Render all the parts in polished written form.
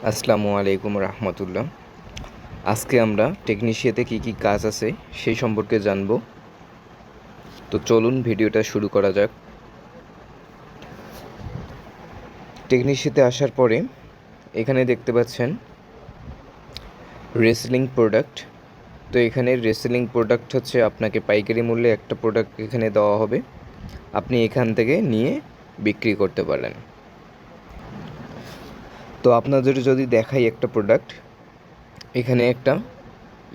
আসসালামু আলাইকুম রহমতুল্লাহ। আজকে আমরা টেকনিশিয়াতে কী কাজ আছে সেই সম্পর্কে জানব। তো চলুন ভিডিওটা শুরু করা যাক। টেকনিশিয়াতে আসার পরে এখানে দেখতে পাচ্ছেন রেসলিং প্রোডাক্ট। তো এখানে রেসলিং প্রোডাক্ট হচ্ছে আপনাকে পাইকারি মূল্যে একটা প্রোডাক্ট এখানে দেওয়া হবে, আপনি এখান থেকে নিয়ে বিক্রি করতে পারেন। তো আপনাদের যদি দেখাই একটা প্রোডাক্ট, এখানে একটা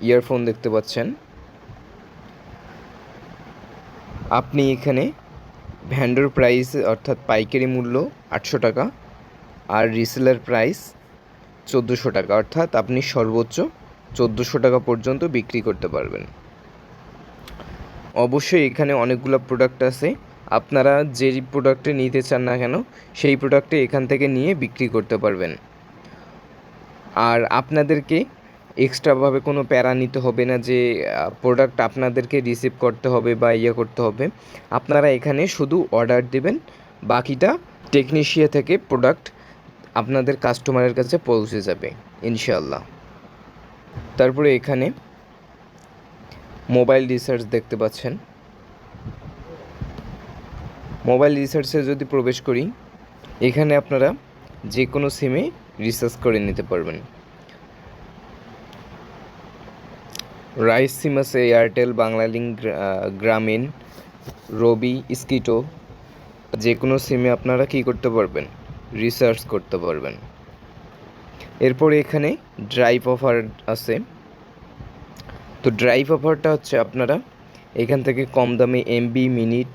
ইয়ারফোন দেখতে পাচ্ছেন। আপনি এখানে ভ্যান্ডার প্রাইস অর্থাৎ পাইকারি মূল্য 800 টাকা আর রিসেলার প্রাইস 1400 টাকা, অর্থাৎ আপনি সর্বোচ্চ 1400 টাকা পর্যন্ত বিক্রি করতে পারবেন। অবশ্যই এখানে অনেকগুলো প্রোডাক্ট আছে, আপনারা যে প্রোডাক্টে নিতে চান না কেন সেই প্রোডাক্টে এখান থেকে নিয়ে বিক্রি করতে পারবেন। আর আপনাদেরকে এক্সট্রাভাবে কোনো প্যারা নিতে হবে না যে প্রোডাক্ট আপনাদেরকে রিসিভ করতে হবে বা করতে হবে। আপনারা এখানে শুধু অর্ডার দেবেন, বাকিটা টেকনিশিয়া থেকে প্রোডাক্ট আপনাদের কাস্টমারের কাছে পৌঁছে যাবে ইনশাআল্লাহ। তারপরে এখানে মোবাইল রিসার্চ দেখতে পাচ্ছেন। মোবাইল রিসার্চে যদি প্রবেশ করি, এখানে আপনারা যে কোনো সিমে রিসার্চ করে নিতে পারবেন। রাইস সিম আছে, এয়ারটেল, বাংলালিংক, গ্রামীণ, রবি, স্কিটো, যে কোনো সিমে আপনারা কী করতে পারবেন, রিসার্চ করতে পারবেন। এরপরে এখানে ড্রাইভ অফার আছে। তো ড্রাইভ অফারটা হচ্ছে আপনারা এখান থেকে কম দামে এমবি, মিনিট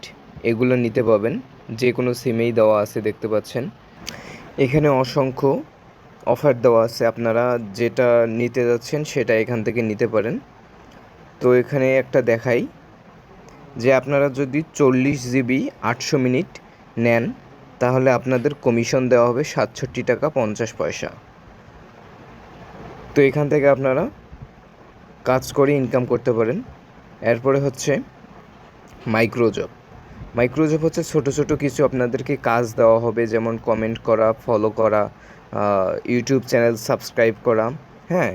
এগুলো নিতে পাবেন, যে কোনো সিমেই দেওয়া আছে দেখতে পাচ্ছেন। এখানে অসংখ্য অফার দেওয়া আছে, আপনারা যেটা নিতে যাচ্ছেন সেটা এখান থেকে নিতে পারেন। তো এখানে একটা দেখাই যে আপনারা যদি 40 জিবি 800 মিনিট নেন তাহলে আপনাদের কমিশন দেওয়া হবে 67 টাকা 50 পয়সা। তো এখান থেকে আপনারা কাজ করে ইনকাম করতে পারেন। এরপরে হচ্ছে মাইক্রোজব। মাইক্রোজব হচ্ছে ছোটো ছোটো কিছু আপনাদেরকে কাজ দেওয়া হবে, যেমন কমেন্ট করা, ফলো করা, ইউটিউব চ্যানেল সাবস্ক্রাইব করা, হ্যাঁ,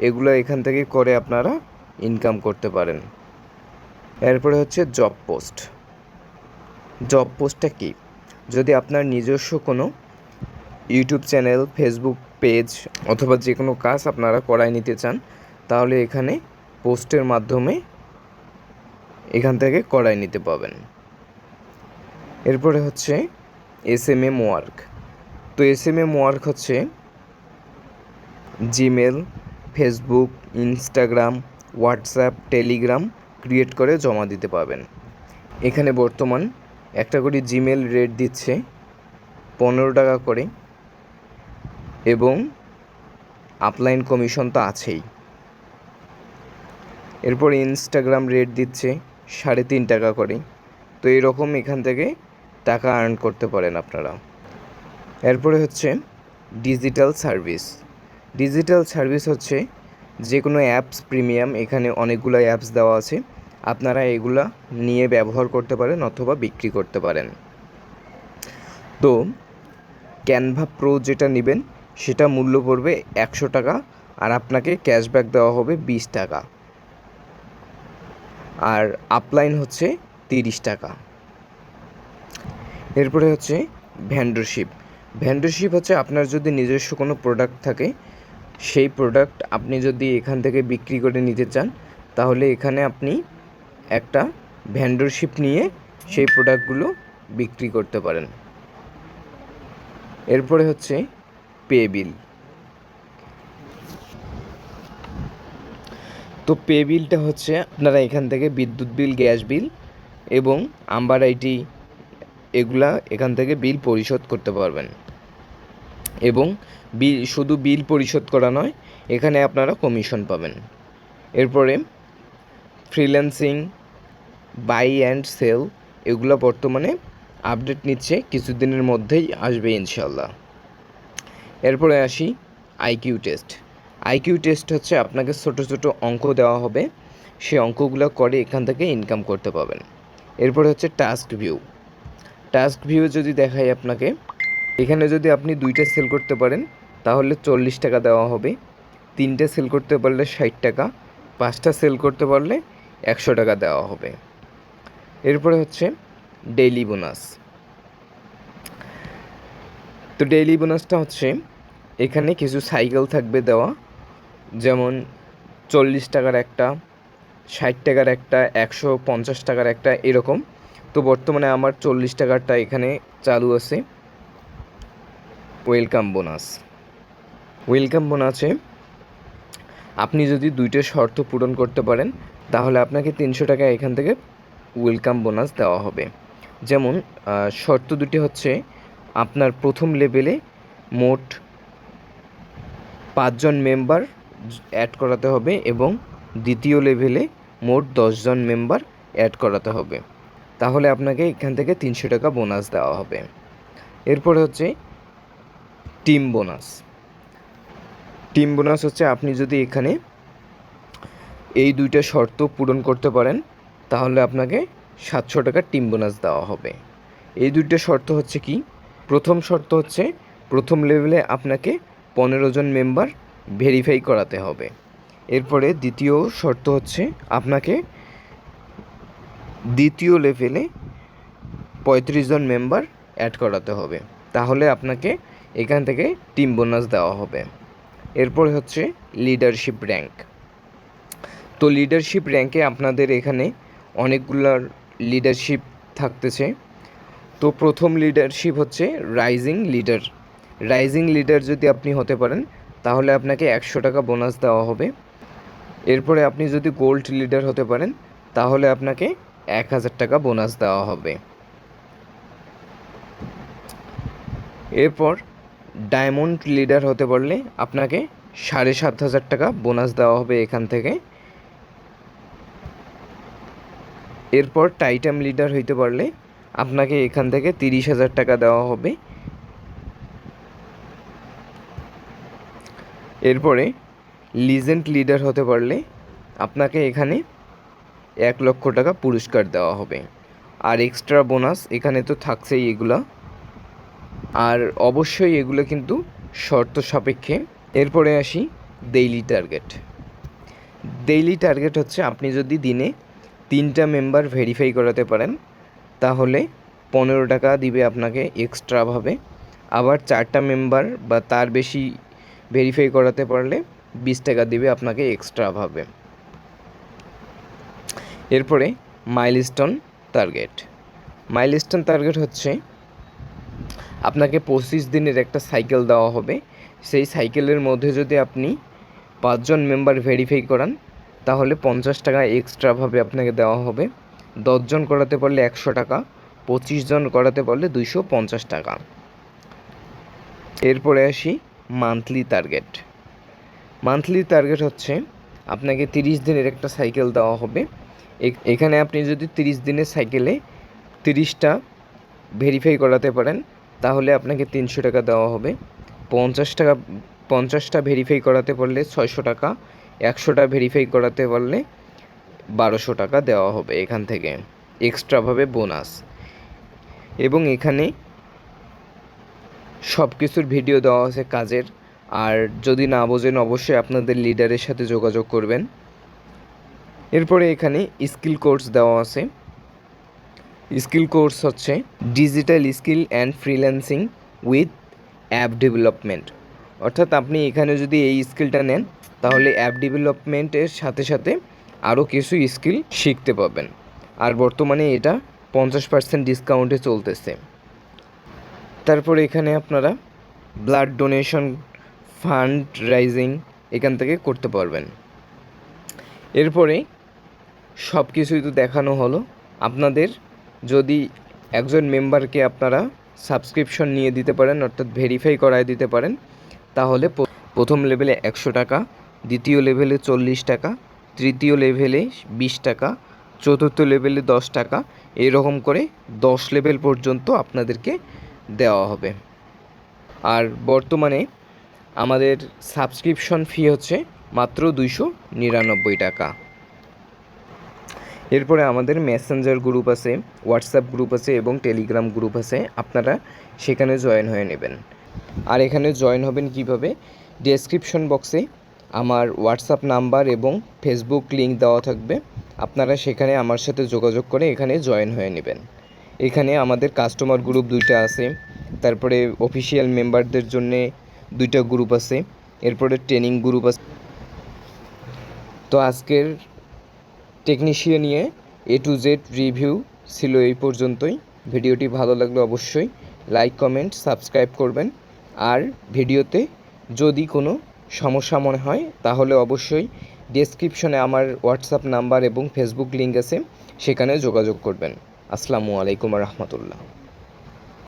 এগুলো এখান থেকে করে আপনারা ইনকাম করতে পারেন। এরপরে হচ্ছে জব পোস্ট। জব পোস্টটা কি? যদি আপনার নিজস্ব কোনো ইউটিউব চ্যানেল, ফেসবুক পেজ অথবা যে কোনো কাজ আপনারা করায় নিতে চান তাহলে এখানে পোস্টের মাধ্যমে এখান থেকে করায় নিতে পাবেন। এরপরে হচ্ছে এসএমএম ওয়ার্ক। তো এসএমএম ওয়ার্ক হচ্ছে Gmail, Facebook, Instagram, WhatsApp, Telegram create করে জমা দিতে পাবেন। এখানে বর্তমান একটা করে জিমেল রেট দিচ্ছে 15 টাকা করে, এবং আপলাইন কমিশন তো আছেই। এরপর ইনস্টাগ্রাম রেট দিচ্ছে 3.5 টাকা করে। তো এরকম এখান থেকে টাকা আর্ন করতে পারেন আপনারা। এরপরে হচ্ছে ডিজিটাল সার্ভিস। ডিজিটাল সার্ভিস হচ্ছে যে কোনো অ্যাপস প্রিমিয়াম, এখানে অনেকগুলো অ্যাপস দেওয়া আছে, আপনারা এগুলা নিয়ে ব্যবহার করতে পারেন অথবা বিক্রি করতে পারেন। তো ক্যানভা প্রো যেটা নেবেন সেটা মূল্য পড়বে 100 টাকা, আর আপনাকে ক্যাশব্যাক দেওয়া হবে 20 টাকা, আর আপলাইন হচ্ছে 30 টাকা। এরপরে হচ্ছে ভেন্ডরশিপ। ভেন্ডরশিপ হচ্ছে আপনার যদি নিজস্ব কোনো প্রোডাক্ট থাকে, সেই প্রোডাক্ট আপনি যদি এখান থেকে বিক্রি করে নিতে চান তাহলে এখানে আপনি একটা ভেন্ডরশিপ নিয়ে সেই প্রোডাক্টগুলো বিক্রি করতে পারেন। এরপরে হচ্ছে পে বিল। তো পে বিলটা হচ্ছে আপনারা এখান থেকে বিদ্যুৎ বিল, গ্যাস বিল এবং আম্বার আইটি এগুলা এখান থেকে বিল পরিশোধ করতে পারবেন। এবং শুধু বিল পরিশোধ করা নয়, এখানে আপনারা কমিশন পাবেন। এরপরে ফ্রিল্যান্সিং, বাই অ্যান্ড সেল এগুলো বর্তমানে আপডেট নিচ্ছে, কিছুদিনের মধ্যেই আসবে ইনশাল্লাহ। এরপরে আসি আইকিউ টেস্ট। আইকিউ টেস্ট হচ্ছে আপনাকে ছোটো ছোটো অঙ্ক দেওয়া হবে, সেই অঙ্কগুলো করে এখান থেকে ইনকাম করতে পাবেন। এরপরে হচ্ছে টাস্ক ভিউ। টাস্ক ভিউ যদি দেখাই আপনাকে, এখানে যদি আপনি 2টা সেল করতে পারেন তাহলে 40 টাকা দেওয়া হবে। 3টে সেল করতে পারলে 60 টাকা, 5টা সেল করতে পারলে 100 টাকা দেওয়া হবে। এরপরে হচ্ছে ডেইলি বোনাস। তো ডেইলি বোনাসটা হচ্ছে এখানে কিছু সাইকেল থাকবে দেওয়া, যেমন 40 টাকার একটা, 60 টাকার একটা, 150 টাকার একটা, এরকম। তো বর্তমানে আমার 40 টাকারটা এখানে চালু আছে। ওয়েলকাম বোনাসে আপনি যদি 2টে শর্ত পূরণ করতে পারেন তাহলে আপনাকে 300 টাকা এখান থেকে ওয়েলকাম বোনাস দেওয়া হবে। যেমন শর্ত দুটি হচ্ছে, আপনার প্রথম লেভেলে মোট 5 জন মেম্বার অ্যাড করাতে হবে এবং দ্বিতীয় লেভেলে মোট 10 জন মেম্বার অ্যাড করাতে হবে, তাহলে আপনাকে এখান থেকে 300 টাকা বোনাস দেওয়া হবে। এরপরে হচ্ছে টিম বোনাস হচ্ছে আপনি যদি এখানে এই 2টা শর্ত পূরণ করতে পারেন তাহলে আপনাকে 700 টাকার টিম বোনাস দেওয়া হবে। এই 2টা শর্ত হচ্ছে কি, প্রথম শর্ত হচ্ছে প্রথম লেভেলে আপনাকে 15 জন মেম্বার ভেরিফাই করাতে হবে। এরপরে দ্বিতীয় শর্ত হচ্ছে আপনাকে দ্বিতীয় লেভেলে 35 জন মেম্বার অ্যাড করাতে হবে, তাহলে আপনাকে এখান থেকে টিম বোনাস দেওয়া হবে। এরপরে হচ্ছে লিডারশিপ র্যাঙ্ক। তো লিডারশিপ র্যাঙ্কে আপনাদের এখানে অনেকগুলার লিডারশিপ থাকতেছে। তো প্রথম লিডারশিপ হচ্ছে রাইজিং লিডার যদি আপনি হতে পারেন তাহলে আপনাকে 100 টাকা বোনাস দেওয়া হবে। এরপরে আপনি যদি গোল্ড লিডার হতে পারেন তাহলে আপনাকে 1000 টাকা বোনাস দেওয়া হবে। এরপর ডায়মন্ড লিডার হতে পারলে আপনাকে 7500 টাকা বোনাস দেওয়া হবে এখান থেকে। এরপর টাইটাম লিডার হইতে পারলে আপনাকে এখান থেকে 30,000 টাকা দেওয়া হবে। এরপরে লিজেন্ড লিডার হতে পারলে আপনাকে এখানে 1 লক্ষ টাকা পুরস্কার দেওয়া হবে। আর এক্সট্রা বোনাস এখানে তো থাকছেই এগুলা, আর অবশ্যই এগুলো কিন্তু শর্ত সাপেক্ষে। এরপরে আসি ডেইলি টার্গেট হচ্ছে আপনি যদি দিনে 3টা মেম্বার ভেরিফাই করাতে পারেন তাহলে 15 টাকা দিবে আপনাকে এক্সট্রাভাবে। আবার 4টা মেম্বার বা তার বেশি ভেরিফাই করাতে পারলে 20 টাকা দিবে আপনাকে এক্সট্রাভাবে। এরপরে মাইলস্টোন টার্গেট হচ্ছে আপনাকে 25 দিনের একটা সাইকেল দেওয়া হবে। সেই সাইকেলের মধ্যে যদি আপনি 5 জন মেম্বার ভেরিফাই করান তাহলে 50 টাকা এক্সট্রাভাবে আপনাকে দেওয়া হবে। 10 জন করাতে পারলে 100 টাকা, 25 জন করাতে পারলে 250 টাকা। এরপরে আসি মান্থলি টার্গেট হচ্ছে আপনাকে 30 দিনের একটা সাইকেল দেওয়া হবে। এখানে আপনি যদি 30 দিনের সাইকেলে 30টা ভেরিফাই করাতে পারেন তাহলে আপনাকে 300 টাকা দেওয়া হবে। 50টা ভেরিফাই করাতে পারলে 600 টাকা, 100টা ভেরিফাই করাতে পারলে 1200 টাকা দেওয়া হবে এখান থেকে এক্সট্রাভাবে বোনাস। এবং এখানে সব কিছুর ভিডিও দেওয়া আছে কাজের, আর যদি না বোঝেন অবশ্যই আপনাদের লিডারের সাথে যোগাযোগ করবেন। এরপরে এখানে স্কিল কোর্স দেওয়া আছে। স্কিল কোর্স হচ্ছে digital skill and freelancing with app development, অর্থাৎ আপনি এখানে যদি এই স্কিলটা নেন তাহলে অ্যাপ ডেভেলপমেন্টের সাথে সাথে আরও কিছু স্কিল শিখতে পাবেন। আর বর্তমানে এটা 50% ডিসকাউন্টে চলতেছে। তারপরে এখানে আপনারা ব্লাড ডোনেশন, ফান্ড রাইজিং এখান থেকে করতে পারবেন। এরপরে সব কিছুই তো দেখানো হলো। আপনাদের যদি একজন মেম্বারকে আপনারা সাবস্ক্রিপশন নিয়ে দিতে পারেন, অর্থাৎ ভেরিফাই করায় দিতে পারেন, তাহলে প্রথম লেভেলে 100 টাকা, দ্বিতীয় লেভেলে 40 টাকা, তৃতীয় লেভেলে 20 টাকা, চতুর্থ লেভেলে 10 টাকা, এরকম করে 10 লেভেল পর্যন্ত আপনাদেরকে দেওয়া হবে। আর বর্তমানে আমাদের সাবস্ক্রিপশন ফি হচ্ছে মাত্র 299 টাকা। এরপরে আমাদের মেসেঞ্জার গ্রুপ আছে, হোয়াটসঅ্যাপ গ্রুপ আছে এবং টেলিগ্রাম গ্রুপ আছে, আপনারা সেখানে জয়েন হয়ে নেবেন। আর এখানে জয়েন হবেন কিভাবে, ডেসক্রিপশন বক্সে আমার হোয়াটসঅ্যাপ নাম্বার এবং ফেসবুক লিঙ্ক দেওয়া থাকবে, আপনারা সেখানে আমার সাথে যোগাযোগ করে এখানে জয়েন হয়ে নেবেন। এখানে আমাদের কাস্টমার গ্রুপ 2টা আছে, তারপরে অফিসিয়াল মেম্বারদের জন্যে 2টা গ্রুপ আছে, এরপরে ট্রেনিং গ্রুপ আছে। তো আজকের টেকনিশিয়ান নিয়ে A to Z রিভিউ ছিল এই পর্যন্তই। ভিডিওটি ভালো লাগলে অবশ্যই লাইক কমেন্ট সাবস্ক্রাইব করবেন। আর ভিডিওতে যদি কোনো সমস্যা মনে হয় তাহলে অবশ্যই ডেসক্রিপশনে আমার হোয়াটসঅ্যাপ নাম্বার এবং ফেসবুক লিঙ্ক আছে, সেখানে যোগাযোগ করবেন। আসসালামু আলাইকুম রহমতুল্লাহ।